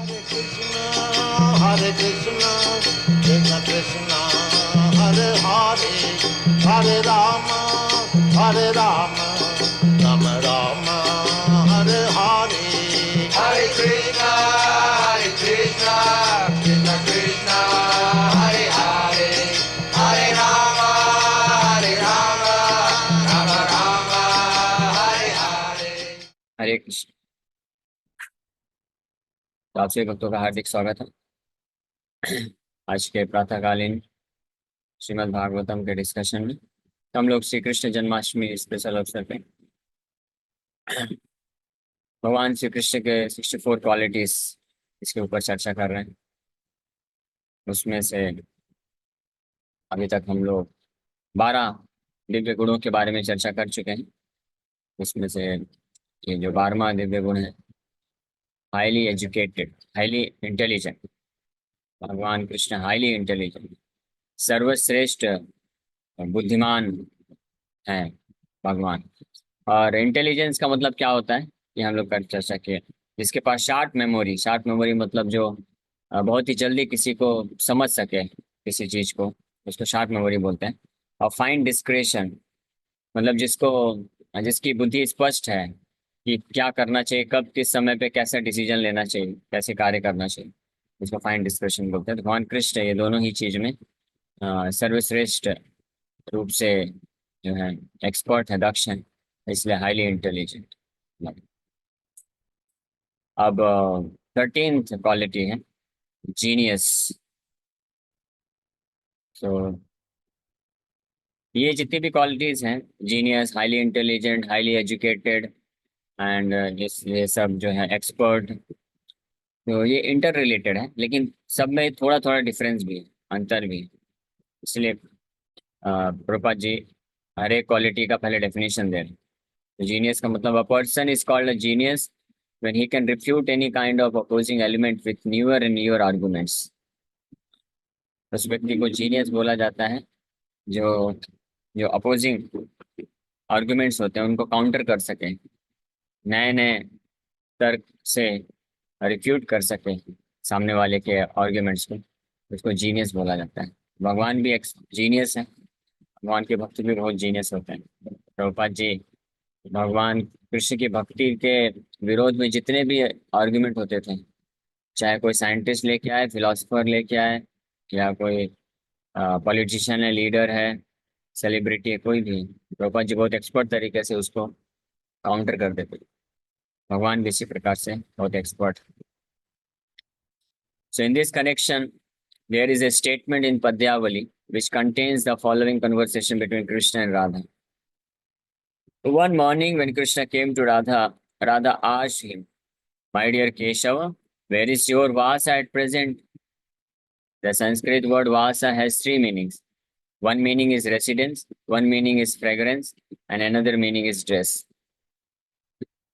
Hare Krishna, Krishna Krishna, Hare Hare, Hare Rama, Hare Rama, Rama Rama, Hare Hare. Hare Krishna, Krishna Krishna, Hare Hare, Hare Rama, Rama Rama, Hare Hare. हरे कृष्ण। तो आप सभी भक्तों का हार्दिक स्वागत है आज के प्रातःकालीन श्रीमद् भागवतम के डिस्कशन में। तो हम लोग श्री कृष्ण जन्माष्टमी स्पेशल अवसर पे भगवान श्री कृष्ण के 64 क्वालिटीज इसके ऊपर चर्चा कर रहे हैं। उसमें से अभी तक हम लोग 12 दिव्य गुणों के बारे में चर्चा कर चुके हैं। उसमें से ये जो 12वां दिव्य गुण है, हाईली एजुकेटेड, हाईली इंटेलिजेंट। भगवान कृष्ण हाईली इंटेलिजेंट, सर्वश्रेष्ठ बुद्धिमान है भगवान। और इंटेलिजेंस का मतलब क्या होता है ये हम लोग कर चर्चा किए। जिसके पास शार्प मेमोरी मतलब जो बहुत ही जल्दी किसी को समझ सके किसी चीज को, उसको शार्प मेमोरी बोलते हैं। और फाइन डिस्क्रेशन मतलब जिसकी बुद्धि स्पष्ट है कि क्या करना चाहिए, कब किस समय पे कैसा डिसीजन लेना चाहिए, कैसे कार्य करना चाहिए, इसको फाइन डिस्क्रेशन बोलते हैं। तो भगवान कृष्ण ये दोनों ही चीज में सर्वश्रेष्ठ रूप से जो है एक्सपर्ट है, दक्ष है, इसलिए हाईली इंटेलिजेंट। अब 13th क्वालिटी है जीनियस। तो ये जितनी भी क्वालिटीज हैं, genius, highly intelligent, highly educated and ये सब जो है एक्सपर्ट, तो ये इंटर रिलेटेड है, लेकिन सब में थोड़ा थोड़ा डिफरेंस भी है, अंतर भी है। इसलिए प्रभुपाद जी हर एक क्वालिटी का पहले डेफिनेशन दे रहे हैं। जीनियस का मतलब a person is called a genius when he can refute any kind of opposing element with newer and newer arguments। उस व्यक्ति को जीनियस बोला जाता है जो जो अपोजिंग आर्गुमेंट्स होते हैं उनको काउंटर कर सके, नए नए तर्क से रिफ्यूट कर सके सामने वाले के आर्ग्यूमेंट्स को, उसको जीनियस बोला जाता है। भगवान भी एक जीनियस है, भगवान के भक्त भी बहुत जीनियस होते हैं। प्रभुपाद जी भगवान कृष्ण की भक्ति के विरोध में जितने भी आर्ग्यूमेंट होते थे, चाहे कोई साइंटिस्ट लेके आए, फिलोसफर लेके आए, या कोई पॉलिटिशियन है, लीडर है, सेलिब्रिटी है, कोई भी, प्रभुपाद जी बहुत एक्सपर्ट तरीके से उसको काउंटर कर देते। भगवान भी इसी प्रकार से बहुत expert. So in this connection there is a statement in Padyavali which contains the following conversation between Krishna and Radha. One morning when Krishna came to Radha, Radha asked him, "My dear Keshava, where is your Vasa at present?" The Sanskrit word Vasa has three meanings. One meaning is residence, one meaning is fragrance, and another meaning is dress.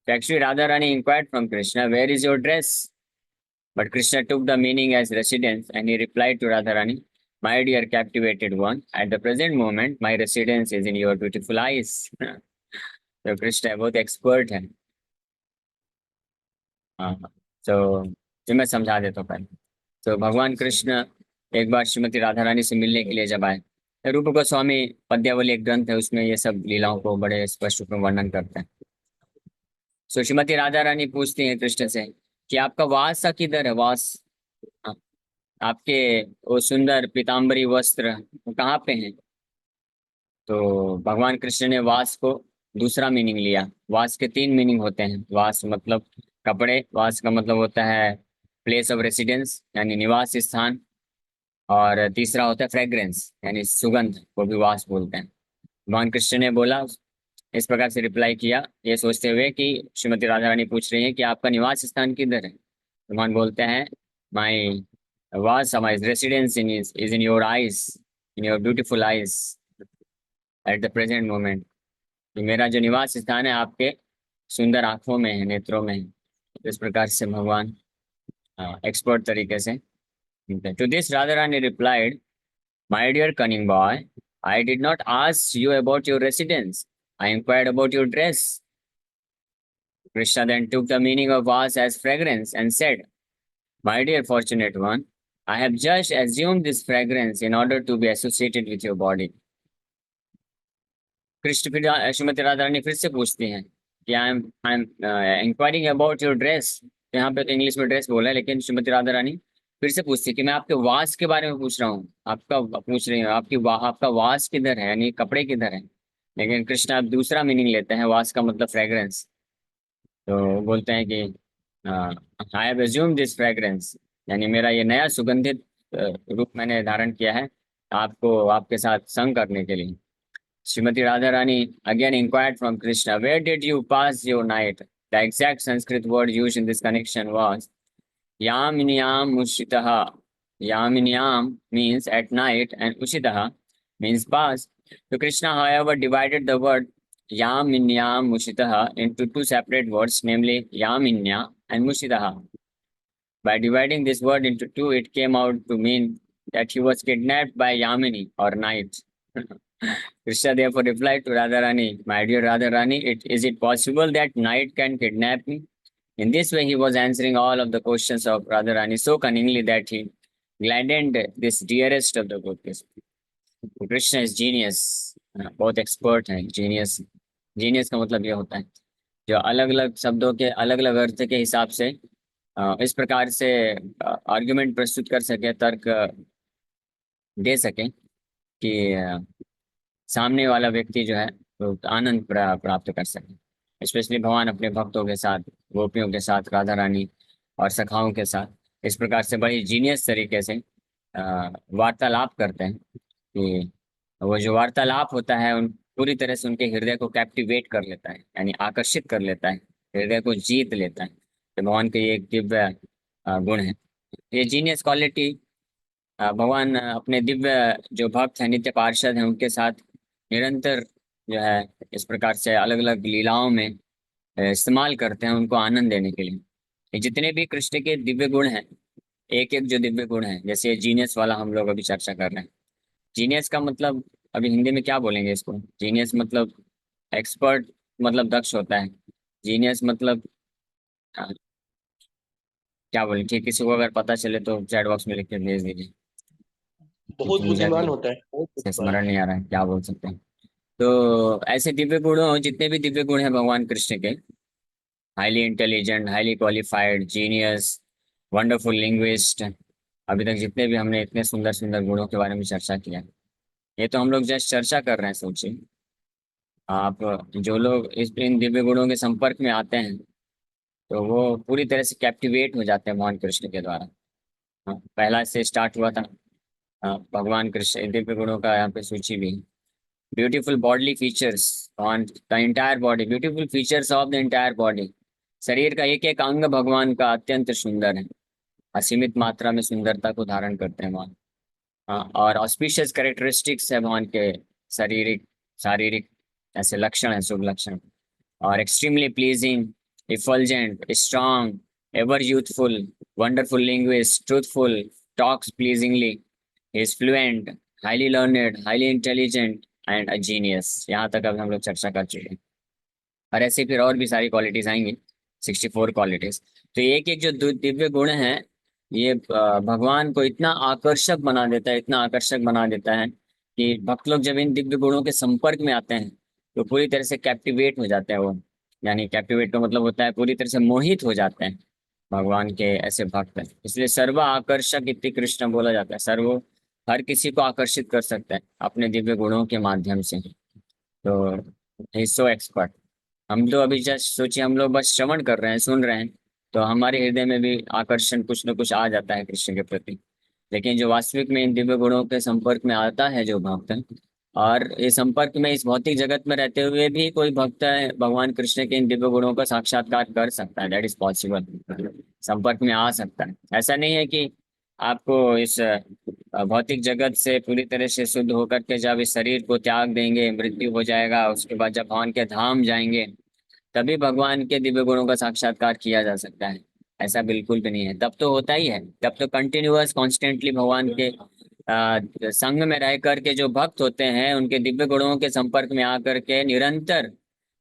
So actually, Radharani inquired from Krishna, "Where is your dress?" But Krishna took the meaning as residence and he replied to Radharani, "My dear captivated one, at the present moment, my residence is in your beautiful eyes." तो कृष्ण बहुत expert है। हाँ, तो जो मैं समझा देता हूँ पहले। तो भगवान कृष्ण एक बार श्रीमती राधा रानी से मिलने के लिए जब आए, तो रूप गोस्वामी पद्यावली एक ग्रंथ है, उसमें ये सब लीलाओं को बड़े स्पष्ट रूप में वर्णन करते हैं। तो श्रीमती राधा रानी पूछती हैं कृष्ण से कि आपका वास सा किधर है, वास, हाँ, आपके वो सुंदर पीताम्बरी वस्त्र वो कहाँ पे हैं। तो भगवान कृष्ण ने वास को दूसरा मीनिंग लिया। वास के तीन मीनिंग होते हैं। वास मतलब कपड़े, वास का मतलब होता है प्लेस ऑफ रेसिडेंस यानी निवास स्थान, और तीसरा होता है फ्रेग्रेंस यानी सुगंध, को भी वास बोलते हैं। भगवान कृष्ण ने बोला, इस प्रकार से रिप्लाई किया, ये सोचते हुए कि श्रीमती राधा रानी पूछ रही है कि आपका निवास स्थान किधर है। भगवान बोलते हैं, my was, my residence is in your eyes, in your beautiful eyes at the present moment. मेरा जो निवास स्थान है आपके सुंदर आंखों में है, नेत्रों में है। तो इस प्रकार से भगवान एक्सपर्ट तरीके से। To this Radha Rani replied, my dear cunning boy, I did not ask you about your residence, I inquired about your dress. Krishna then took the meaning of vas as fragrance and said, My dear fortunate one, I have just assumed this fragrance in order to be associated with your body. Krishna फिर श्रीमती राधा रानी फिर से पूछती हैं कि I am enquiring about your dress. यहाँ पे तो English में ड्रेस बोला है, लेकिन श्रीमती राधा रानी फिर से पूछती है कि मैं आपके वास के बारे में पूछ रहा हूँ, आपका पूछ रही हूँ आपका वास किधर है, यानी कपड़े किधर है। लेकिन कृष्ण अब दूसरा मीनिंग लेते हैं, वास का मतलब फ्रेग्रेंस। तो बोलते हैं कि I have assumed this fragrance, यानी मेरा ये नया सुगंधित रूप मैंने धारण किया है आपको आपके साथ संग करने के लिए। Srimati Radharani again inquired from Krishna, where did you pass your night? The exact Sanskrit word used in this connection was Yaminyam Ushitaha. Yaminyam means at night and Ushitaha means pass. So Krishna, however, divided the word Yaminyam Mushitaha into two separate words, namely Yaminya and Mushitaha. By dividing this word into two, it came out to mean that he was kidnapped by Yamini or night. Krishna therefore replied to Radharani, my dear Radharani, is it possible that night can kidnap me? In this way, he was answering all of the questions of Radharani so cunningly that he gladdened this dearest of the gopis. Krishna is genius, बहुत expert है। Genius, genius का मतलब ये होता है जो अलग अलग शब्दों के अलग अलग अर्थ के हिसाब से इस प्रकार से आर्ग्यूमेंट प्रस्तुत कर सके, तर्क दे सके कि सामने वाला व्यक्ति जो है वो आनंद प्राप्त कर सके। स्पेशली भगवान अपने भक्तों के साथ, गोपियों के साथ, राधा रानी और सखाओं के साथ इस प्रकार से बड़ी जीनियस तरीके से वार्तालाप करते हैं कि वो जो वार्तालाप होता है उन पूरी तरह से उनके हृदय को कैप्टिवेट कर लेता है, यानी आकर्षित कर लेता है, हृदय को जीत लेता है। तो भगवान के ये एक दिव्य गुण है। ये जीनियस क्वालिटी भगवान अपने दिव्य जो भक्त हैं, नित्य पार्षद हैं, उनके साथ निरंतर जो है इस प्रकार से अलग अलग लीलाओं में इस्तेमाल करते हैं उनको आनंद देने के लिए। ये जितने भी कृष्ण के दिव्य गुण हैं, एक एक जो दिव्य गुण हैं, जैसे जीनियस वाला हम लोग अभी चर्चा कर रहे हैं। जीनियस का मतलब अभी हिंदी में क्या बोलेंगे इसको? जीनियस मतलब एक्सपर्ट, मतलब दक्ष होता है। जीनियस मतलब क्या बोले? ठीक, किसी को अगर पता चले तो चैट बॉक्स में लिख के भेज दीजिए, बहुत क्योंकि मुझे बुद्धिमान अभी होता है, बहुत बुद्धिमान। स्मरण नहीं आ रहा है क्या बोल सकते हैं। तो ऐसे दिव्य गुणों, जितने भी दिव्य गुण हैं भगवान कृष्ण के, highly intelligent, highly qualified, genius, wonderful linguist, अभी तक जितने भी हमने इतने सुंदर सुंदर गुणों के बारे में चर्चा किया, ये तो हम लोग जस्ट चर्चा कर रहे हैं। सोचिए आप, जो लोग इन दिव्य गुणों के संपर्क में आते हैं तो वो पूरी तरह से कैप्टिवेट हो जाते हैं भगवान कृष्ण के द्वारा। हाँ, पहला से स्टार्ट हुआ था। भगवान कृष्ण दिव्य गुणों का यहाँ पे सूची भी, beautiful bodily features on the entire body, beautiful features of the entire body. शरीर का एक एक अंग भगवान का अत्यंत सुंदर है, असीमित मात्रा में सुंदरता को धारण करते हैं भगवान। हाँ, और ऑस्पिशियस कैरेक्टरिस्टिक्स है भगवान के शारीरिक शारीरिक ऐसे लक्षण है, शुभ लक्षण। और extremely pleasing, effulgent, strong, ever youthful, wonderful linguist, truthful, talks pleasingly, is fluent, highly learned, highly intelligent and a genius. यहाँ तक अब हम लोग चर्चा कर चुके हैं, और ऐसे फिर और भी सारी क्वालिटीज आएंगी, 64 क्वालिटीज। तो एक एक जो दिव्य गुण हैं, ये भगवान को इतना आकर्षक बना देता है, इतना आकर्षक बना देता है कि भक्त लोग जब इन दिव्य गुणों के संपर्क में आते हैं तो पूरी तरह से कैप्टिवेट हो जाते हैं वो। यानी कैप्टिवेट का मतलब होता है पूरी तरह से मोहित हो जाते हैं भगवान के ऐसे भक्त हैं। इसलिए सर्व आकर्षक इति कृष्ण बोला जाता है। सर्व हर किसी को आकर्षित कर सकता है अपने दिव्य गुणों के माध्यम से। तो ही सो एक्सपर्ट। हम तो अभी जस्ट सोचिए, हम लोग बस श्रवण कर रहे हैं, सुन रहे हैं, तो हमारे हृदय में भी आकर्षण कुछ न कुछ आ जाता है कृष्ण के प्रति। लेकिन जो वास्तविक में इन दिव्य गुणों के संपर्क में आता है जो भक्त है, और इस संपर्क में इस भौतिक जगत में रहते हुए भी कोई भक्त है भगवान कृष्ण के इन दिव्य गुणों का साक्षात्कार कर सकता है, दैट इज पॉसिबल, संपर्क में आ सकता है। ऐसा नहीं है कि आपको इस भौतिक जगत से पूरी तरह से शुद्ध होकर के जब इस शरीर को त्याग देंगे, मृत्यु हो जाएगा, उसके बाद जब भगवान के धाम जाएंगे तभी भगवान के दिव्य गुणों का साक्षात्कार किया जा सकता है। ऐसा बिल्कुल भी नहीं है। तब तो होता ही है, तब तो कंटिन्यूअस कॉन्स्टेंटली भगवान के संग में रह करके जो भक्त होते हैं उनके दिव्य गुणों के संपर्क में आकर के निरंतर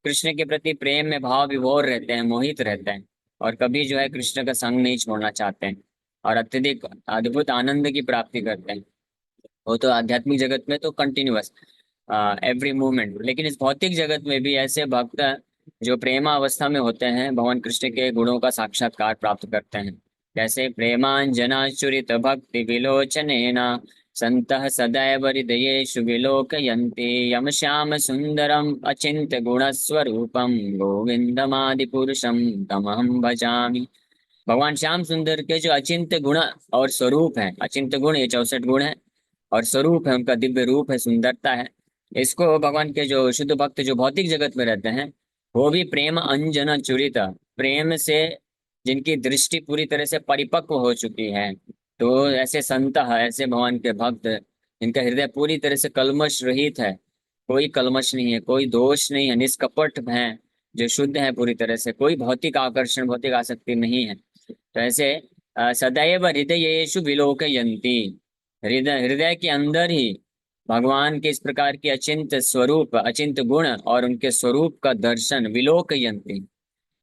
कृष्ण के प्रति प्रेम में भाव विभोर रहते हैं, मोहित रहते हैं, और कभी जो है कृष्ण का संग नहीं छोड़ना चाहते हैं। और अत्यधिक अद्भुत आनंद की प्राप्ति करते हैं। वो तो आध्यात्मिक जगत में तो कंटिन्यूअस एवरी मोमेंट, लेकिन इस भौतिक जगत में भी ऐसे भक्त जो प्रेमा अवस्था में होते हैं भगवान कृष्ण के गुणों का साक्षात्कार प्राप्त करते हैं। जैसे प्रेमांजनाचुरित भक्ति विलोचनेन संतः सदैव हृदयेषु विलोकयन्ति यम श्याम सुंदरम अचिंत्य गुणस्वरूपम गोविंदमादि पुरुषम तमहं भजामि। भगवान श्याम सुंदर के जो अचिंत्य गुण और स्वरूप है, अचिंत्य गुण ये 64 गुण है, और स्वरूप है उनका दिव्य रूप है, सुंदरता है। इसको भगवान के जो शुद्ध भक्त जो भौतिक जगत में रहते हैं वो भी प्रेम अंजन चुरित, प्रेम से जिनकी दृष्टि पूरी तरह से परिपक्व हो चुकी है, तो ऐसे संत है, ऐसे भगवान के भक्त इनका हृदय पूरी तरह से कल्मश रहित है, कोई कल्मश नहीं है, कोई दोष नहीं है, निष्कपट है, जो शुद्ध है पूरी तरह से, कोई भौतिक आकर्षण भौतिक आसक्ति नहीं है। तो ऐसे सदैव हृदयेषु विलोकयन्ति, हृदय हृदय के अंदर ही भगवान के इस प्रकार के अचिंत स्वरूप अचिंत गुण और उनके स्वरूप का दर्शन विलोकयन्ति।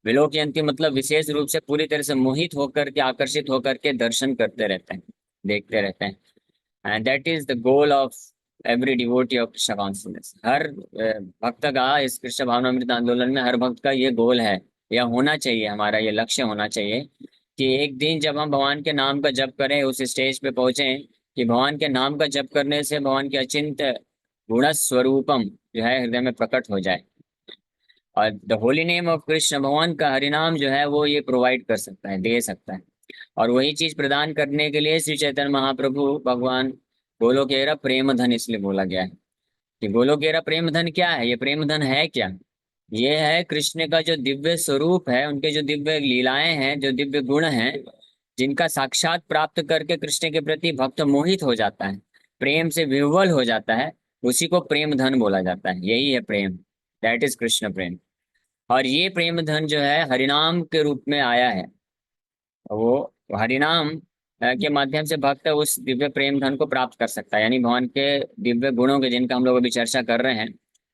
विलोकयन्ति मतलब विशेष रूप से पूरी तरह से मोहित होकर के आकर्षित होकर के दर्शन करते रहते हैं, देखते रहते हैं। And that is the goal of every devotee of Krishna consciousness. हर भक्त का इस कृष्ण भावनामृत आंदोलन में हर भक्त का ये गोल है, यह होना चाहिए, हमारा ये लक्ष्य होना चाहिए कि एक दिन जब हम भगवान के नाम का जप करें, उस स्टेज पे पहुंचे कि भगवान के नाम का जप करने से भगवान के अचिंत गुण स्वरूपम जो है हृदय में प्रकट हो जाए। और the holy name of Krishna, भगवान का हरिनाम जो है वो ये प्रोवाइड कर सकता है, दे सकता है। और वही चीज प्रदान करने के लिए श्री चैतन्य महाप्रभु भगवान गोलोकेरा प्रेम धन इसलिए बोला गया है कि गोलोकेरा प्रेम धन क्या है, ये प्रेम धन है क्या? ये है कृष्ण का जो दिव्य स्वरूप है, उनके जो दिव्य लीलाएं हैं, जो दिव्य गुण हैं, जिनका साक्षात प्राप्त करके कृष्ण के प्रति भक्त मोहित हो जाता है, प्रेम से विह्वल हो जाता है, उसी को प्रेम धन बोला जाता है। यही है प्रेम, दैट इज कृष्ण प्रेम। और ये प्रेम धन जो है हरिनाम के रूप में आया है, वो हरिनाम के माध्यम से भक्त उस दिव्य प्रेम धन को प्राप्त कर सकता है। यानी भगवान के दिव्य गुणों के, जिनका हम लोग अभी चर्चा कर रहे हैं,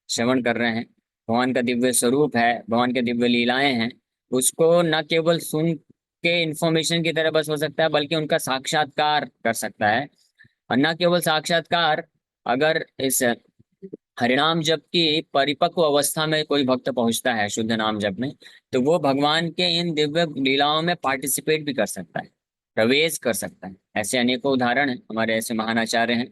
श्रवण कर रहे हैं, भगवान का दिव्य स्वरूप है, भगवान के दिव्य लीलाएं हैं, उसको न केवल सुन के इंफॉर्मेशन की तरह बस हो सकता है, बल्कि उनका साक्षात्कार कर सकता है। और न केवल साक्षात्कार, अगर इस हरिनाम जप की परिपक्व अवस्था में कोई भक्त पहुंचता है शुद्ध नाम जप में, तो वो भगवान के इन दिव्य लीलाओं में पार्टिसिपेट भी कर सकता है, प्रवेश कर सकता है। ऐसे अनेकों उदाहरण हैं, हमारे ऐसे महान आचार्य हैं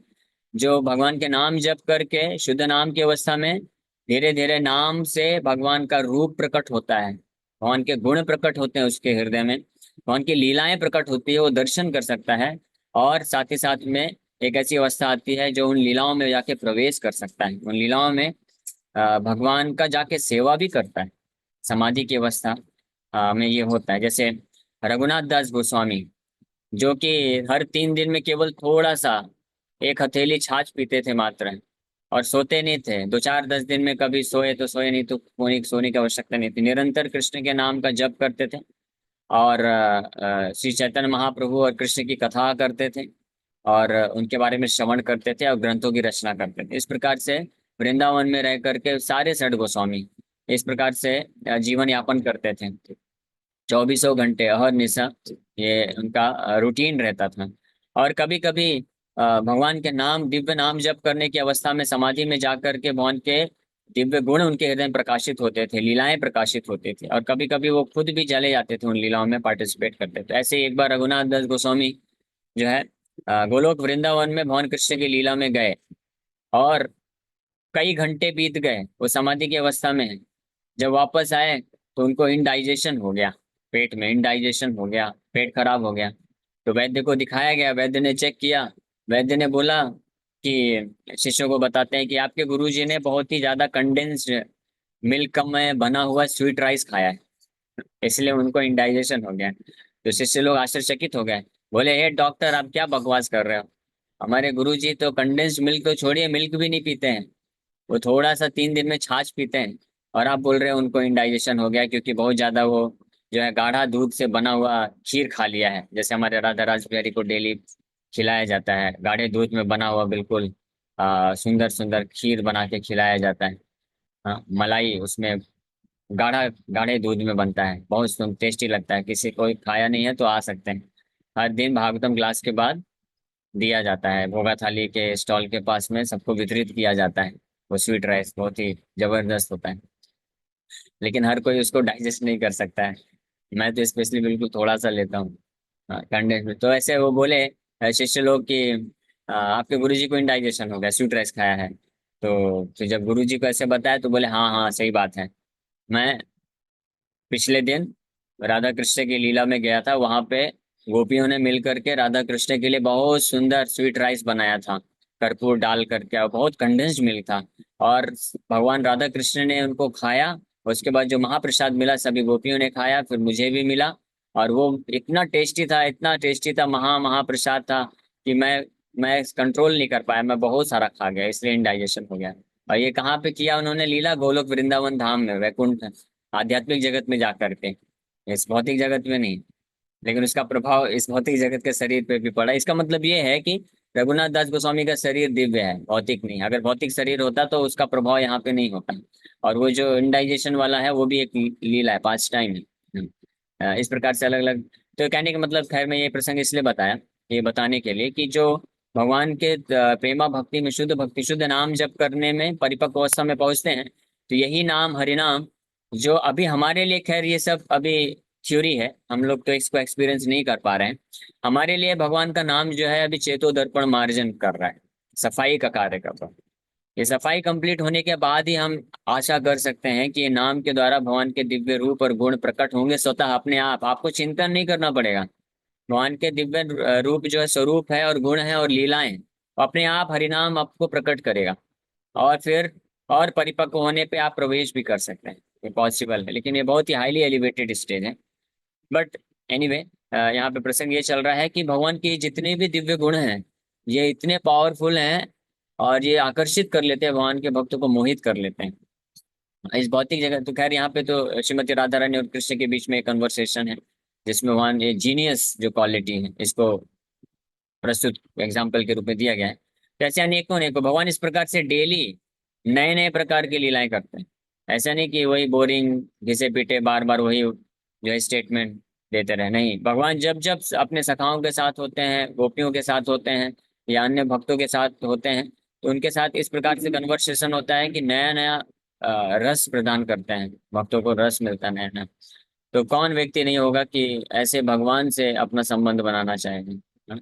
जो भगवान के नाम जप करके शुद्ध नाम की अवस्था में धीरे धीरे नाम से भगवान का रूप प्रकट होता है, भगवान के गुण प्रकट होते हैं उसके हृदय में, भगवान की लीलाएं प्रकट होती है, वो दर्शन कर सकता है। और साथ ही साथ में एक ऐसी अवस्था आती है जो उन लीलाओं में जाके प्रवेश कर सकता है, उन लीलाओं में भगवान का जाके सेवा भी करता है। समाधि की अवस्था में ये होता है। जैसे रघुनाथ दास गोस्वामी, जो कि हर 3 दिन में केवल थोड़ा सा एक हथेली छाछ पीते थे मात्र, और सोते नहीं थे, 2 4 10 दिन में कभी सोए तो सोए, नहीं तो सोने की आवश्यकता नहीं थी, निरंतर कृष्ण के नाम का जप करते थे, और श्री चैतन्य महाप्रभु और कृष्ण की कथा करते थे, और उनके बारे में श्रवण करते थे और ग्रंथों की रचना करते थे। इस प्रकार से वृंदावन में रह करके सारे 60 गोस्वामी इस प्रकार से जीवन यापन करते थे, 24 घंटे अहर्निशा ये उनका रूटीन रहता था। और कभी कभी भगवान के नाम दिव्य नाम जप करने की अवस्था में समाधि में जाकर के भगवान के दिव्य गुण उनके हृदय में प्रकाशित होते थे, लीलाएं प्रकाशित होती थी, और कभी कभी वो खुद भी चले जाते थे, उन लीलाओं में पार्टिसिपेट करते थे। ऐसे एक बार रघुनाथ दास गोस्वामी जो है गोलोक वृंदावन में भगवान कृष्ण की लीला में गए, और कई घंटे बीत गए, वो समाधि की अवस्था में है। जब वापस आए तो उनको इंडाइजेशन हो गया, पेट में इंडाइजेशन हो गया, पेट खराब हो गया। तो वैद्य को दिखाया गया, वैद्य ने चेक किया, वैद्य ने बोला कि शिष्यों को बताते हैं कि आपके गुरुजी ने बहुत ही ज्यादा कंडेंस्ड मिल्क में बना हुआ स्वीट राइस खाया है, इसलिए उनको इंडाइजेशन हो गया। तो शिष्य लोग आश्चर्यचकित हो गए, बोले हे डॉक्टर आप क्या बकवास कर रहे हो, हमारे गुरुजी तो कंडेंस्ड मिल्क तो छोड़िए, मिल्क भी नहीं पीते हैं, वो थोड़ा सा 3 दिन में छाछ पीते हैं, और आप बोल रहे हो उनको इंडाइजेशन हो गया क्योंकि बहुत ज्यादा वो जो है गाढ़ा दूध से बना हुआ खीर खा लिया है। जैसे हमारे राधा रासबिहारी को डेली खिलाया जाता है, गाढ़े दूध में बना हुआ बिल्कुल सुंदर सुंदर खीर बना के खिलाया जाता है। हाँ, मलाई उसमें गाढ़ा गाढ़े दूध में बनता है, बहुत टेस्टी लगता है, किसी कोई खाया नहीं है तो आ सकते हैं। हर दिन भागवतम क्लास के बाद दिया जाता है, भोगा थाली के स्टॉल के पास में सबको वितरित किया जाता है। वो स्वीट राइस बहुत ही जबरदस्त होता है, लेकिन हर कोई उसको डाइजेस्ट नहीं कर सकता है। मैं तो स्पेशली बिल्कुल थोड़ा सा लेता हूँ। कंडेंस में तो ऐसे वो बोले शिष्य लोग कि आपके गुरुजी को इंडाइजेशन हो गया, स्वीट राइस खाया है। तो जब गुरुजी को ऐसे बताया तो बोले हाँ हाँ सही बात है। मैं पिछले दिन राधा कृष्ण की लीला में गया था, वहां पे गोपियों ने मिल करके राधा कृष्ण के लिए बहुत सुंदर स्वीट राइस बनाया था, कर्पूर डाल करके, और बहुत कंडेंस्ड मिल्क था। और भगवान राधा कृष्ण ने उनको खाया। उसके बाद जो महाप्रसाद मिला सभी गोपियों ने खाया, फिर मुझे भी मिला। और वो इतना टेस्टी था, इतना टेस्टी था, महाप्रसाद था कि मैं कंट्रोल नहीं कर पाया, मैं बहुत सारा खा गया, इसलिए इंडाइजेशन हो गया। और ये कहाँ पे किया उन्होंने लीला? गोलोक वृंदावन धाम में, वैकुंठ आध्यात्मिक जगत में जाकर के, इस भौतिक जगत में नहीं। लेकिन उसका प्रभाव इस भौतिक जगत के शरीर पे भी पड़ा। इसका मतलब ये है कि रघुनाथ दास गोस्वामी का शरीर दिव्य है, भौतिक नहीं। अगर भौतिक शरीर होता तो उसका प्रभाव यहाँ पे नहीं होता। और वो जो इंडाइजेशन वाला है वो भी एक लीला है, पास टाइम है। इस प्रकार से अलग अलग। तो कहने का मतलब, खैर मैं ये प्रसंग इसलिए बताया, ये बताने के लिए कि जो भगवान के प्रेमा भक्ति में, शुद्ध भक्ति, शुद्ध नाम जप करने में परिपक्व अवस्था में पहुंचते हैं, तो यही नाम हरिनाम, जो अभी हमारे लिए, खैर ये सब अभी थ्योरी है, हम लोग तो इसको एक्सपीरियंस नहीं कर पा रहे हैं। हमारे लिए भगवान का नाम जो है अभी चेतो दर्पण मार्जन कर रहा है, सफाई का कार्य कर रहा है। ये सफाई कंप्लीट होने के बाद ही हम आशा कर सकते हैं कि ये नाम के द्वारा भगवान के दिव्य रूप और गुण प्रकट होंगे स्वतः अपने आप। आपको चिंतन नहीं करना पड़ेगा। भगवान के दिव्य रूप जो है, स्वरूप है और गुण है और लीलाएं हैं, वो अपने आप हरिनाम आपको प्रकट करेगा। और फिर और परिपक्व होने पे आप प्रवेश भी कर सकते हैं, ये पॉसिबल है। लेकिन ये बहुत ही हाईली एलिवेटेड स्टेज है। बट एनीवे, यहाँ पे प्रसंग ये चल रहा है कि भगवान के जितने भी दिव्य गुण हैं, ये इतने पावरफुल हैं और ये आकर्षित कर लेते हैं, भगवान के भक्तों को मोहित कर लेते हैं इस भौतिक जगह। तो खैर यहाँ पे तो श्रीमती राधा रानी और कृष्ण के बीच में एक कन्वर्सेशन है, जिसमें भगवान ये जीनियस जो क्वालिटी है इसको प्रस्तुत एग्जाम्पल के रूप में दिया गया है। तो ऐसे अनेकों अनेकों भगवान इस प्रकार से डेली नए नए प्रकार की लीलाएं करते हैं। ऐसा नहीं कि वही बोरिंग घिसे पीटे बार बार वही जो है स्टेटमेंट देते रहे, नहीं। भगवान जब जब अपने सखाओं के साथ होते हैं, गोपियों के साथ होते हैं, या अन्य भक्तों के साथ होते हैं, तो उनके साथ इस प्रकार से कन्वर्सेशन होता है कि नया नया रस प्रदान करते हैं, भक्तों को रस मिलता है नया नया। तो कौन व्यक्ति नहीं होगा कि ऐसे भगवान से अपना संबंध बनाना चाहेगा?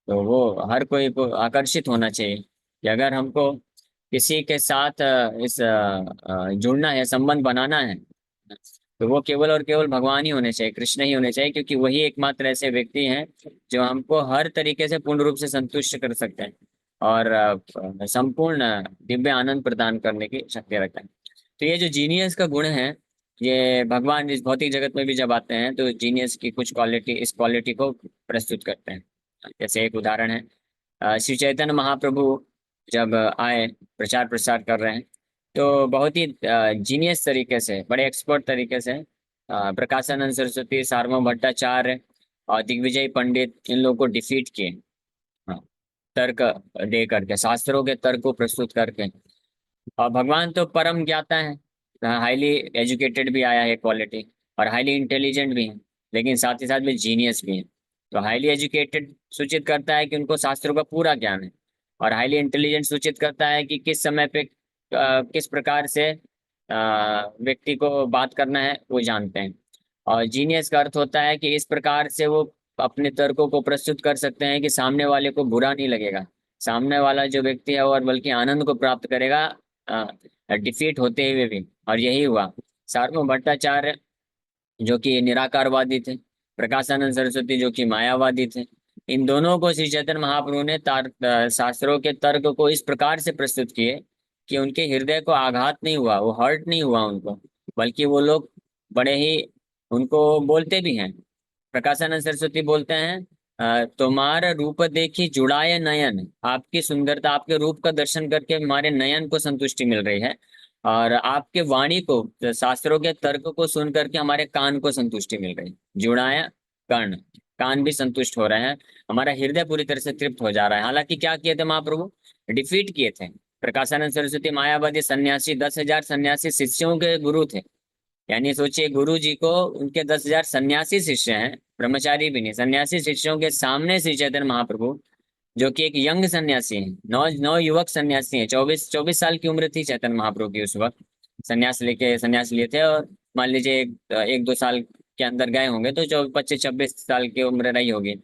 तो वो हर कोई को आकर्षित होना चाहिए कि अगर हमको किसी के साथ जुड़ना है, संबंध बनाना है, तो वो केवल और केवल भगवान ही होने चाहिए, कृष्ण ही होने चाहिए, क्योंकि वही एकमात्र ऐसे व्यक्ति हैं जो हमको हर तरीके से पूर्ण रूप से संतुष्ट कर सकते हैं और संपूर्ण दिव्य आनंद प्रदान करने की शक्ति रखते हैं। तो ये जो जीनियस का गुण है, ये भगवान इस भौतिक जगत में भी जब आते हैं तो जीनियस की कुछ क्वालिटी, इस क्वालिटी को प्रस्तुत करते हैं। जैसे एक उदाहरण है, श्री चैतन्य महाप्रभु जब आए प्रचार प्रसार कर रहे हैं, तो बहुत ही जीनियस तरीके से, बड़े एक्सपर्ट तरीके से प्रकाशानंद सरस्वती, सार्वभौम भट्टाचार्य और दिग्विजय पंडित, इन लोगों को डिफीट किए। हाँ, तर्क दे करके, शास्त्रों के तर्क को प्रस्तुत करके। और भगवान तो परम ज्ञाता है, हाईली एजुकेटेड भी आया है क्वालिटी, और हाईली इंटेलिजेंट भी है, लेकिन साथ ही साथ में जीनियस भी है। तो हाईली एजुकेटेड सूचित करता है कि उनको शास्त्रों का पूरा ज्ञान है, और हाईली इंटेलिजेंट सूचित करता है कि किस समय पे किस प्रकार से व्यक्ति को बात करना है वो जानते हैं। और जीनियस का अर्थ होता है कि इस प्रकार से वो अपने तर्कों को प्रस्तुत कर सकते हैं कि सामने वाले को बुरा नहीं लगेगा, सामने वाला जो व्यक्ति है और बल्कि आनंद को प्राप्त करेगा डिफीट होते हुए भी। और यही हुआ। सार्वभौम भट्टाचार्य जो कि निराकारवादी थे, प्रकाशानंद सरस्वती जो कि मायावादी थे, इन दोनों को श्री चैतन्य महाप्रभु ने शास्त्रों के तर्क को इस प्रकार से प्रस्तुत किए कि उनके हृदय को आघात नहीं हुआ, वो हर्ट नहीं हुआ उनको, बल्कि वो लोग बड़े ही उनको बोलते भी हैं। प्रकाशानंद सरस्वती बोलते हैं, तुम्हारा रूप देखी जुड़ाए नयन, आपकी सुंदरता, आपके रूप का दर्शन करके हमारे नयन को संतुष्टि मिल रही है, और आपके वाणी को, शास्त्रों के तर्क को सुन करके हमारे कान को संतुष्टि मिल रही है। जुड़ाया कर्ण, कान भी संतुष्ट हो रहे हैं, हमारा हृदय पूरी तरह से तृप्त हो जा रहा है। हालांकि क्या किए थे महाप्रभु? डिफीट किए थे। प्रकाशानंद सरस्वती मायावादी सन्यासी, 10,000 सन्यासी शिष्यों के गुरु थे। यानी सोचिए, गुरु जी को उनके 10,000 सन्यासी शिष्य हैं, ब्रह्मचारी भी नहीं, सन्यासी शिष्यों के सामने श्री चैतन्य महाप्रभु, जो कि एक यंग सन्यासी हैं, नौ नौ युवक सन्यासी हैं, 24 साल की उम्र थी चैतन्य महाप्रभु की उस वक्त, संन्यास लिए थे। और मान लीजिए एक दो साल के अंदर गए होंगे तो 25-26 साल की उम्र रही होगी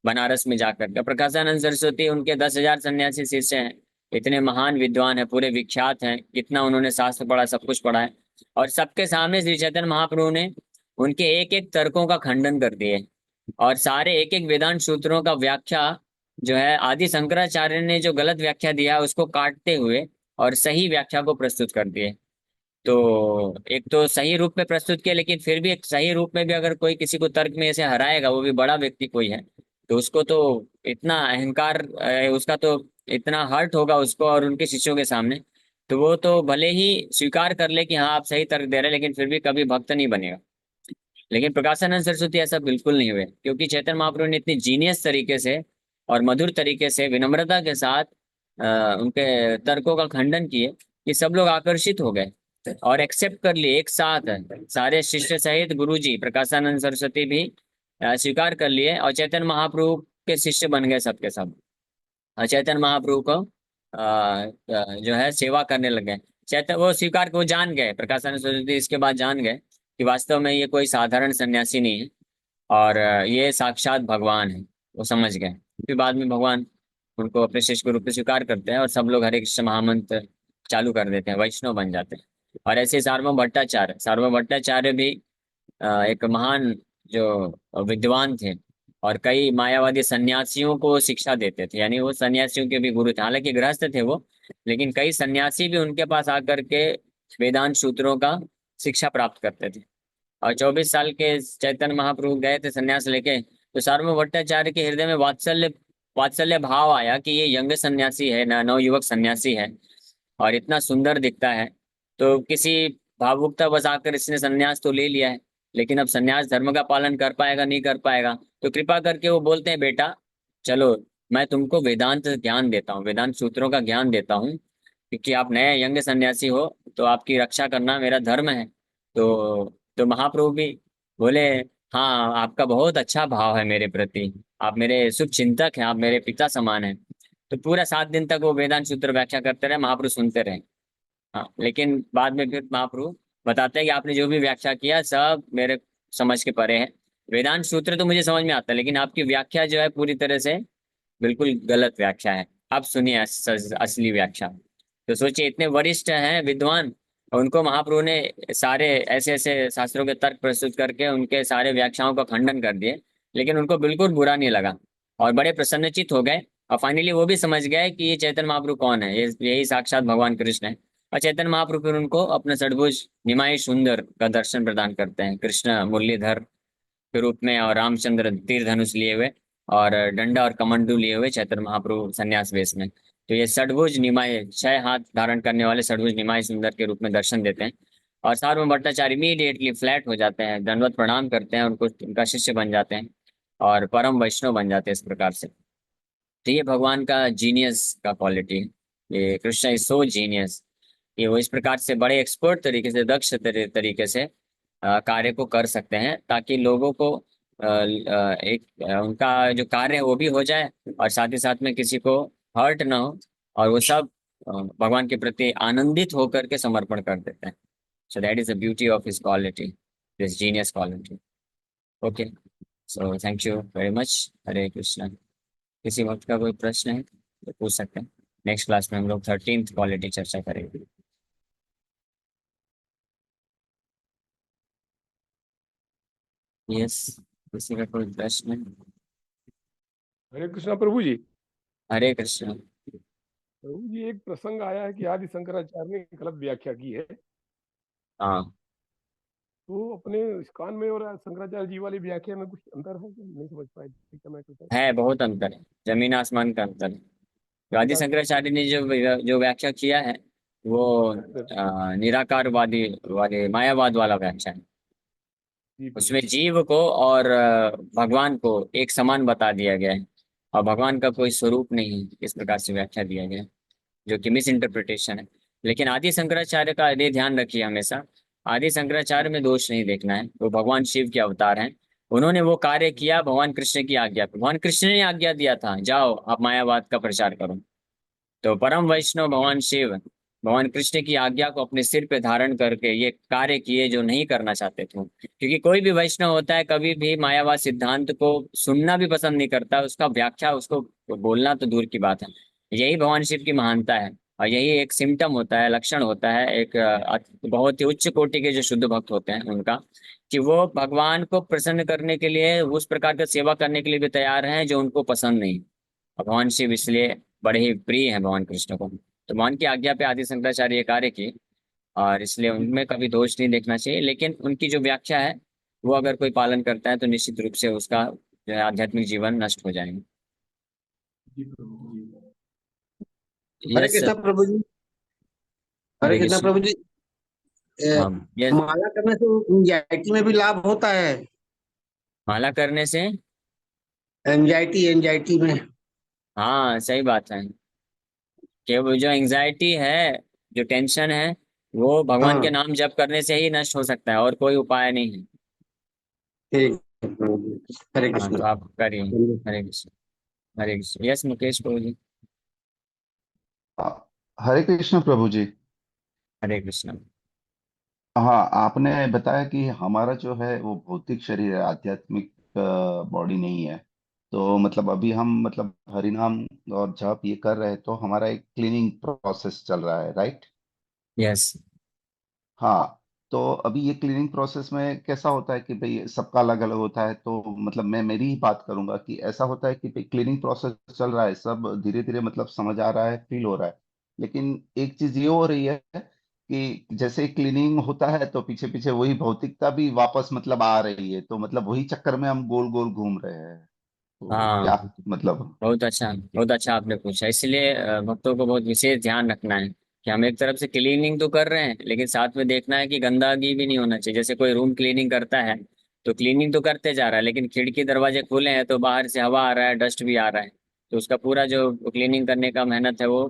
बनारस में जाकर के। प्रकाशानंद सरस्वती उनके 10,000 सन्यासी शिष्य हैं, इतने महान विद्वान हैं, पूरे विख्यात हैं, कितना उन्होंने शास्त्र पढ़ा, सब कुछ पढ़ा है। और सबके सामने श्री चैतन्य महाप्रभु ने उनके एक एक तर्कों का खंडन कर दिए, और सारे एक एक वेदांत सूत्रों का व्याख्या जो है आदि शंकराचार्य ने जो गलत व्याख्या दिया उसको काटते हुए और सही व्याख्या को प्रस्तुत कर दिए। तो एक तो सही रूप में प्रस्तुत किया, लेकिन फिर भी एक सही रूप में भी अगर कोई किसी को तर्क में ऐसे हराएगा, वो भी बड़ा व्यक्ति कोई है, तो उसको तो इतना अहंकार उसका तो इतना हर्ट होगा उसको और उनके शिष्यों के सामने, तो वो तो भले ही स्वीकार कर ले कि हाँ आप सही तर्क दे रहे हैं, लेकिन फिर भी कभी भक्त नहीं बनेगा। लेकिन प्रकाशानंद सरस्वती ऐसा बिल्कुल नहीं हुए, क्योंकि चैतन्य महाप्रभु ने इतनी जीनियस तरीके से और मधुर तरीके से विनम्रता के साथ उनके तर्कों का खंडन किए कि सब लोग आकर्षित हो गए और एक्सेप्ट कर लिए एक साथ। सारे शिष्य सहित गुरुजी प्रकाशानंद सरस्वती भी स्वीकार कर लिए और चैतन्य महाप्रभु के शिष्य बन गए सबके सब, और चैतन्य महाप्रभु को जो है सेवा करने लगे। चैतन्य वो स्वीकार वो जान गए, प्रकाशानंद सरस्वती इसके बाद जान गए कि वास्तव में ये कोई साधारण सन्यासी नहीं है और ये साक्षात भगवान है, वो समझ गए। फिर बाद में भगवान उनको अपने शिष्य के रूप में स्वीकार करते हैं और सब लोग हरे कृष्ण महामंत्र चालू कर देते हैं, वैष्णव बन जाते हैं। और ऐसे सार्वभौम भट्टाचार्य भी एक महान जो विद्वान थे और कई मायावादी सन्यासियों को शिक्षा देते थे, यानी वो सन्यासियों के भी गुरु थे, हालांकि गृहस्थ थे वो, लेकिन कई सन्यासी भी उनके पास आकर के वेदांत सूत्रों का शिक्षा प्राप्त करते थे। और 24 साल के चैतन्य महाप्रभु गए थे सन्यास लेके, तो सार्वभौम भट्टाचार्य के हृदय में वात्सल्य वात्सल्य भाव आया कि ये यंग सन्यासी है ना, नवयुवक सन्यासी है और इतना सुंदर दिखता है, तो किसी भावुकता बस आकर इसने सन्यास तो ले लिया है, लेकिन अब सन्यास धर्म का पालन कर पाएगा नहीं कर पाएगा। तो कृपा करके वो बोलते हैं, बेटा चलो मैं तुमको वेदांत ज्ञान देता हूँ, वेदांत सूत्रों का ज्ञान देता हूँ, क्योंकि आप नए यंग सन्यासी हो तो आपकी रक्षा करना मेरा धर्म है। तो महाप्रभु भी बोले, हाँ आपका बहुत अच्छा भाव है मेरे प्रति, आप मेरे शुभ चिंतक हैं, आप मेरे पिता समान हैं। तो पूरा 7 दिन तक वो वेदांत सूत्र व्याख्या करते रहे, महाप्रभु सुनते रहे। हाँ, लेकिन बाद में फिर महाप्रभु बताते हैं कि आपने जो भी व्याख्या किया सब मेरे समझ के परे है, वेदांत सूत्र तो मुझे समझ में आता है, लेकिन आपकी व्याख्या जो है पूरी तरह से बिल्कुल गलत व्याख्या है, आप सुनिए असली व्याख्या। तो सोचिए इतने वरिष्ठ हैं विद्वान, उनको महाप्रभु ने सारे ऐसे ऐसे शास्त्रों के तर्क प्रस्तुत करके उनके सारे व्याख्याओं का खंडन कर दिए, लेकिन उनको बिल्कुल बुरा नहीं लगा और बड़े प्रसन्नचित हो गए। और फाइनली वो भी समझ गए कि ये चैतन्य महाप्रभु कौन है, ये यही साक्षात भगवान कृष्ण है। और चैतन्य महाप्रभु फिर उनको अपने षड्भुज निमाई सुंदर का दर्शन प्रदान करते हैं, कृष्ण मुरलीधर के रूप में और रामचंद्र तीर धनुष लिए हुए और डंडा और कमंडू लिए हुए चैतन्य महाप्रभु संन्यास वेश में। तो ये षड्भुज निमाय 6 हाथ धारण करने वाले षड्भुज निमाय सुंदर के रूप में दर्शन देते हैं। और सार्वभौम भट्टाचार्य इमीडिएटली फ्लैट हो जाते हैं, दंडवत प्रणाम करते हैं, उनको उनका शिष्य बन जाते हैं और परम वैष्णव बन जाते हैं इस प्रकार से। तो ये भगवान का जीनियस का क्वालिटी है, ये कृष्ण इज सो जीनियस, ये वो इस प्रकार से बड़े एक्सपर्ट तरीके से दक्ष तरीके से कार्य को कर सकते हैं, ताकि लोगों को एक उनका जो कार्य है वो भी हो जाए और साथ ही साथ में किसी को हर्ट ना हो, और वो सब भगवान के प्रति आनंदित होकर के समर्पण कर देते हैं। So that is the beauty of his quality, this genius quality. Okay, so thank you very much. Hare Krishna. किसी वक्त का कोई प्रश्न है तो पूछ सकते हैं। नेक्स्ट क्लास में हम लोग 13th क्वालिटी चर्चा करेंगे। यस, किसी का कोई प्रश्न है? हरे कृष्णा प्रभु जी। हरे कृष्ण। प्रभु जी एक प्रसंग आया है कि आदि शंकराचार्य ने गलत व्याख्या की है, हाँ, तो अपने इस्कॉन में और शंकराचार्य जी वाली व्याख्या में कुछ अंतर है कि नहीं समझ पाए? ठीक है, मैं कुछ है, बहुत अंतर है, जमीन आसमान का अंतर है। तो आदि शंकराचार्य ने जो व्याख्या किया है वो निराकारवादी वाले मायावाद वाला व्याख्या है। जी प्रभु। उसमें जीव को और भगवान को एक समान बता दिया गया है और भगवान का कोई स्वरूप नहीं, इस प्रकार से व्याख्या दिया गया है, जो कि मिस इंटरप्रिटेशन है। लेकिन आदि शंकराचार्य का ये ध्यान रखिए हमेशा, आदि शंकराचार्य में दोष नहीं देखना है, वो भगवान शिव के अवतार हैं उन्होंने वो कार्य किया भगवान कृष्ण की आज्ञा पे। भगवान कृष्ण ने आज्ञा दिया था, जाओ आप मायावाद का प्रचार करो। तो परम वैष्णव भगवान शिव भगवान कृष्ण की आज्ञा को अपने सिर पे धारण करके ये कार्य किए जो नहीं करना चाहते थे। क्योंकि कोई भी वैष्णव होता है कभी भी मायावाद सिद्धांत को सुनना भी पसंद नहीं करता, उसका व्याख्या उसको बोलना तो दूर की बात है। यही भगवान शिव की महानता है, और यही एक सिम्टम होता है, लक्षण होता है एक बहुत ही उच्च कोटि के जो शुद्ध भक्त होते हैं उनका, कि वो भगवान को प्रसन्न करने के लिए उस प्रकार का सेवा करने के लिए भी तैयार हैं जो उनको पसंद नहीं। और भगवान शिव इसलिए बड़े ही प्रिय हैं भगवान कृष्ण को। तो भगवान की आज्ञा पे आदि शंकराचार्य ये कार्य की, और इसलिए उनमें कभी दोष नहीं देखना चाहिए। लेकिन उनकी जो व्याख्या है वो अगर कोई पालन करता है तो निश्चित रूप से उसका जो है आध्यात्मिक जीवन नष्ट हो जाएगा। हरे यस कृष्णा सर। प्रभु जी। हरे हरे कृष्णा कृष्ण। प्रभु जी। ए, हाँ यस। माला करने से एंजाइटी में भी लाभ होता है? माला करने से, एंजाइटी एंजाइटी में। हाँ सही बात है, कि वो जो एंजाइटी है, जो टेंशन है, वो भगवान के हाँ, नाम जप करने से ही नष्ट हो सकता है, और कोई उपाय नहीं है। ठीक है प्रभु जी। हरे हाँ तो कृष्णा। आप करिए। हरे कृष्ण। हरे कृष्ण। यस मुकेश प्रभु जी। हरे कृष्ण प्रभु जी। हरे कृष्ण। हाँ, आपने बताया कि हमारा जो है वो भौतिक शरीर है, आध्यात्मिक बॉडी नहीं है। तो मतलब अभी हम मतलब हरिनाम और जप ये कर रहे हैं, तो हमारा एक क्लीनिंग प्रोसेस चल रहा है, राइट? यस। हाँ। तो अभी ये क्लीनिंग प्रोसेस में कैसा होता है कि भाई सबका अलग अलग होता है, तो मतलब मैं मेरी ही बात करूंगा कि ऐसा होता है कि भाई क्लीनिंग प्रोसेस चल रहा है, सब धीरे धीरे मतलब समझ आ रहा है, फील हो रहा है। लेकिन एक चीज ये हो रही है कि जैसे क्लीनिंग होता है तो पीछे पीछे वही भौतिकता भी वापस मतलब आ रही है, तो मतलब वही चक्कर में हम गोल गोल घूम रहे हैं। तो हाँ क्या मतलब। बहुत अच्छा आपने पूछा। इसलिए भक्तों को बहुत विशेष ध्यान रखना है कि हम एक तरफ से क्लीनिंग तो कर रहे हैं, लेकिन साथ में देखना है कि गंदगी भी नहीं होना चाहिए। जैसे कोई रूम क्लीनिंग करता है तो क्लीनिंग तो करते जा रहा है, लेकिन खिड़की दरवाजे खुले हैं तो बाहर से हवा आ रहा है, डस्ट भी आ रहा है, तो उसका पूरा जो क्लीनिंग करने का मेहनत है वो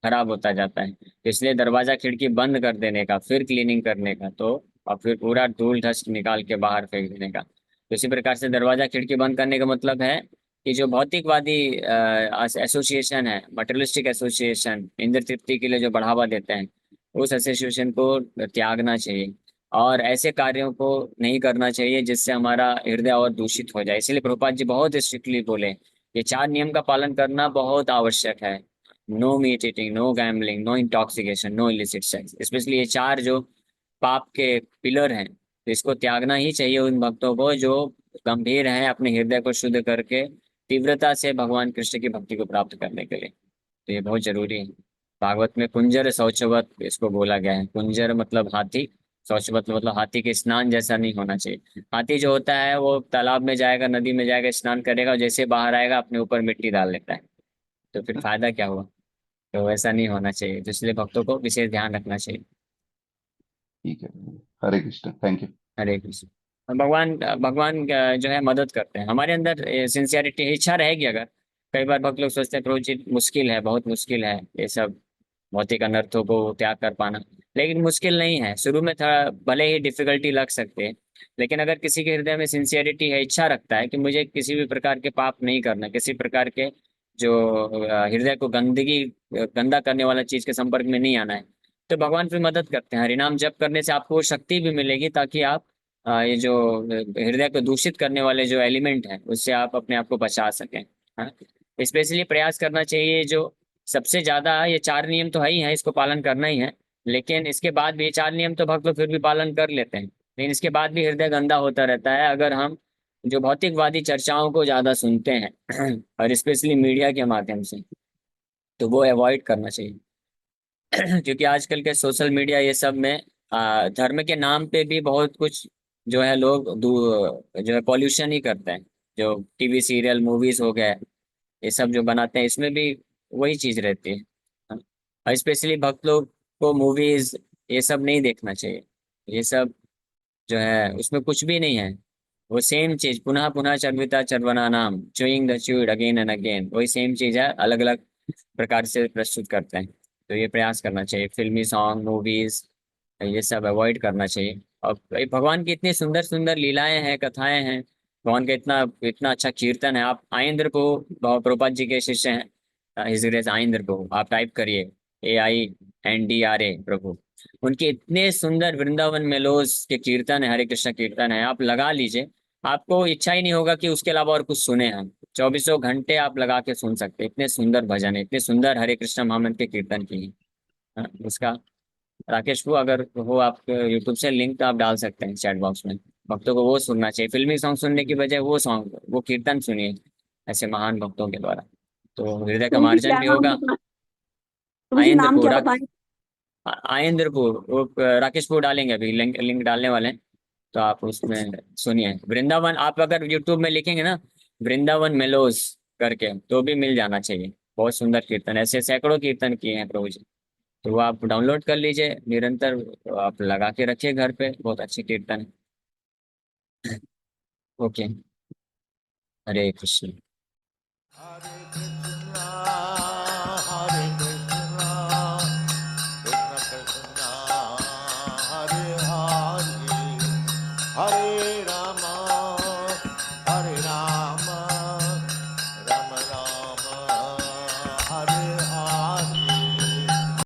खराब होता जाता है। तो इसलिए दरवाजा खिड़की बंद कर देने का, फिर क्लीनिंग करने का, तो और फिर पूरा धूल डस्ट निकाल के बाहर फेंक देने का। तो इसी प्रकार से दरवाजा खिड़की बंद करने का मतलब है कि जो भौतिकवादी एसोसिएशन है, मटेरियलिस्टिक एसोसिएशन, इंद्र तृप्ति के लिए जो बढ़ावा देते हैं, उस एसोसिएशन को त्यागना चाहिए, और ऐसे कार्यों को नहीं करना चाहिए जिससे हमारा हृदय और दूषित हो जाए। इसलिए प्रभुपाद जी बहुत स्ट्रिक्टली बोले, ये चार नियम का पालन करना बहुत आवश्यक है। No meat eating, no gambling, no intoxication, no illicit sex. Specially ये चार जो पाप के पिलर हैं, तो इसको त्यागना ही चाहिए उन भक्तों को जो गंभीर हैं अपने हृदय को शुद्ध करके तीव्रता से भगवान कृष्ण की भक्ति को प्राप्त करने के लिए। तो ये बहुत जरूरी है। भागवत में कुंजर शौचवत इसको बोला गया है। कुंजर मतलब हाथी, शौचवत मतलब हाथी के स्नान जैसा नहीं होना चाहिए। हाथी जो होता है वो तालाब में जाएगा, नदी में जाएगा, स्नान करेगा, और जैसे बाहर आएगा अपने ऊपर मिट्टी डाल लेता है, तो फिर फायदा क्या हुआ। तो वैसा नहीं होना चाहिए, तो इसलिए भक्तों को विशेष ध्यान रखना चाहिए। ठीक है। हरे कृष्ण, थैंक यू। हरे कृष्ण। भगवान भगवान जो है मदद करते हैं हमारे अंदर, सिंसियरिटी इच्छा रहेगी अगर। कई बार भक्त लोग सोचते हैं प्रभु जी मुश्किल है, बहुत मुश्किल है ये सब भौतिक अनर्थों को त्याग कर पाना। लेकिन मुश्किल नहीं है, शुरू में था भले ही डिफिकल्टी लग सकते हैं, लेकिन अगर किसी के हृदय में सिंसियरिटी है, इच्छा रखता है कि मुझे किसी भी प्रकार के पाप नहीं करना, किसी प्रकार के जो हृदय को गंदा करने वाला चीज के संपर्क में नहीं आना है, तो भगवान फिर मदद करते हैं। हरिनाम जप करने से आपको वो शक्ति भी मिलेगी ताकि आप ये जो हृदय को दूषित करने वाले जो एलिमेंट हैं उससे आप अपने आप को बचा सकें। हाँ, स्पेशली प्रयास करना चाहिए। जो सबसे ज्यादा ये चार नियम तो है ही है, इसको पालन करना ही है, लेकिन इसके बाद भी ये चार नियम तो भक्त लोग फिर भी पालन कर लेते हैं, लेकिन इसके बाद भी हृदय गंदा होता रहता है अगर हम जो भौतिकवादी चर्चाओं को ज्यादा सुनते हैं और स्पेशली मीडिया के माध्यम से, तो वो अवॉइड करना चाहिए। क्योंकि आजकल के सोशल मीडिया ये सब में धर्म के नाम पे भी बहुत कुछ जो है लोग जो है पॉल्यूशन ही करते हैं। जो टीवी सीरियल मूवीज हो गए, ये सब जो बनाते हैं इसमें भी वही चीज रहती है। हाँ। और स्पेशली भक्त लोग को मूवीज ये सब नहीं देखना चाहिए। ये सब जो है उसमें कुछ भी नहीं है, वो सेम चीज पुनः पुनः चर्विता चर्वना नाम chewing the chewed again and again, वही सेम चीज है, अलग अलग प्रकार से प्रस्तुत करते हैं। तो ये प्रयास करना चाहिए, फिल्मी सॉन्ग मूवीज ये सब अवॉइड करना चाहिए। और भाई भगवान की इतनी सुंदर सुंदर लीलाएं हैं, कथाएं हैं, भगवान का इतना इतना अच्छा कीर्तन है। आप आइंद्र को, प्रभुपाद जी के शिष्य हैं हिज ग्रेस आइंद्र को, आप टाइप करिए AINDRA प्रभु। उनके इतने सुंदर वृंदावन मेलोस के कीर्तन है, हरे कृष्ण कीर्तन है, आप लगा लीजिए, आपको इच्छा ही नहीं होगा कि उसके अलावा और कुछ सुने हम। चौबीसों घंटे आप लगा के सुन सकते हैं, इतने सुंदर भजन है, इतने सुंदर हरे कृष्ण महामंत्र के कीर्तन की है। हाँ, इसका राकेश को अगर हो आप यूट्यूब से लिंक तो आप डाल सकते हैं चैट बॉक्स में। भक्तों को वो सुनना चाहिए, फिल्मी सॉन्ग सुनने की बजाय वो सॉन्ग, वो कीर्तन सुनिए ऐसे महान भक्तों के द्वारा, तो हृदय का तुलसी मार्जन क्या भी नाम होगा। बता, तुलसी नाम आयेंद्रपुर क्या बताएं? आयेंद्रपुर वो राकेशपुर डालेंगे, अभी लिंक लिंक डालने वाले हैं, तो आप उसमें सुनिए। वृंदावन आप अगर यूट्यूब में लिखेंगे ना, वृंदावन मेलोस करके, तो भी मिल जाना चाहिए। बहुत सुंदर कीर्तन, ऐसे सैकड़ों कीर्तन किए हैं प्रभु जी। तो वो आप डाउनलोड कर लीजिए निरंतर, आप लगा के रखिए घर पे, बहुत अच्छे कीर्तन है। ओके, हरे कृष्ण। Hare Krishna,